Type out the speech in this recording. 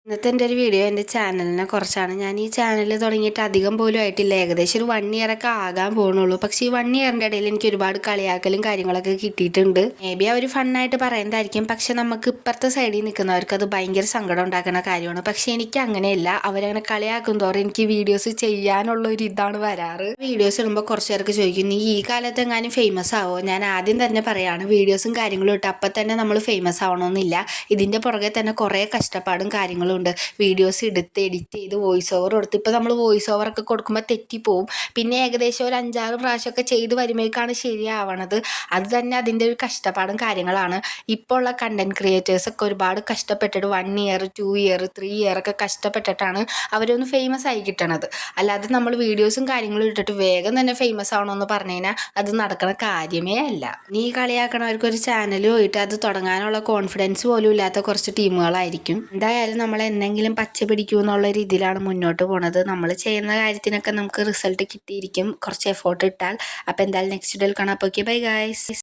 ഇന്നത്തെ എൻ്റെ ഒരു വീഡിയോ എൻ്റെ ചാനലിനെ കുറിച്ചാണ്. ഞാൻ ഈ ചാനൽ തുടങ്ങിയിട്ട് അധികം പോലും ആയിട്ടില്ല. ഏകദേശം ഒരു 1 ഇയറൊക്കെ ആകാൻ പോകുന്നുള്ളൂ. പക്ഷേ ഈ 1 ഇയറിൻ്റെ ഇടയിൽ എനിക്ക് ഒരുപാട് കളിയാക്കലും കാര്യങ്ങളൊക്കെ കിട്ടിയിട്ടുണ്ട്. മേ ബി അവർ ഫണ്ണായിട്ട് പറയുന്നതായിരിക്കും. പക്ഷെ നമുക്ക് ഇപ്പുറത്തെ സൈഡിൽ നിൽക്കുന്നവർക്ക് അത് ഭയങ്കര സങ്കടം ഉണ്ടാക്കുന്ന കാര്യമാണ്. പക്ഷേ എനിക്ക് അങ്ങനെയല്ല. അവരങ്ങനെ കളിയാക്കും തോറും എനിക്ക് വീഡിയോസ് ചെയ്യാനുള്ള ഒരു ഇതാണ് വരാറ്. വീഡിയോസ് ഇടുമ്പോൾ കുറച്ച് പേർക്ക് ചോദിക്കും, നീ ഈ കാലത്ത് എങ്ങാനും ഫേമസ് ആവോ? ഞാൻ ആദ്യം തന്നെ പറയാണ്, വീഡിയോസും കാര്യങ്ങളും ഇട്ട് അപ്പം തന്നെ നമ്മൾ ഫേമസ് ആവണമെന്നില്ല. ഇതിൻ്റെ പുറകെ തന്നെ കുറേ കഷ്ടപ്പാടും കാര്യങ്ങളും ഉണ്ട്. വീഡിയോസ് എടുത്ത് എഡിറ്റ് ചെയ്ത് വോയിസ് ഓവർ കൊടുത്ത് ഇപ്പോൾ നമ്മൾ വോയിസ് ഓവറൊക്കെ കൊടുക്കുമ്പോൾ തെറ്റിപ്പോവും. പിന്നെ ഏകദേശം ഒരു 5-6 പ്രാവശ്യമൊക്കെ ചെയ്ത് വരുമ്പോഴേക്കാണ് ശരിയാവണത്. അത് തന്നെ അതിൻ്റെ ഒരു കഷ്ടപ്പാടും കാര്യങ്ങളാണ്. ഇപ്പോൾ ഉള്ള കണ്ടൻറ് ക്രിയേറ്റേഴ്സൊക്കെ ഒരുപാട് കഷ്ടപ്പെട്ടിട്ട് 1 ഇയർ 2 ഇയർ 3 ഇയറൊക്കെ കഷ്ടപ്പെട്ടിട്ടാണ് അവരൊന്ന് ഫേമസ് ആയി കിട്ടണത്. അല്ലാതെ നമ്മൾ വീഡിയോസും കാര്യങ്ങളും ഇട്ടിട്ട് വേഗം തന്നെ ഫേമസ് ആവണമെന്ന് പറഞ്ഞു കഴിഞ്ഞാൽ അത് നടക്കണ കാര്യമേ അല്ല. നീ കളിയാക്കണവർക്കൊരു ചാനൽ പോയിട്ട് അത് തുടങ്ങാനുള്ള കോൺഫിഡൻസ് പോലും ഇല്ലാത്ത കുറച്ച് ടീമുകളായിരിക്കും. എന്തായാലും നമ്മൾ എന്തെങ്കിലും പച്ച പിടിക്കൂ എന്നുള്ള രീതിയിലാണ് മുന്നോട്ട് പോണത്. നമ്മൾ ചെയ്യുന്ന കാര്യത്തിനൊക്കെ നമുക്ക് റിസൾട്ട് കിട്ടിയിരിക്കും, കുറച്ച് എഫോർട്ട് ഇട്ടാൽ. അപ്പോൾ എന്തായാലും നെക്സ്റ്റ് വീഡിയോയിൽ കാണാം. Okay, bye guys.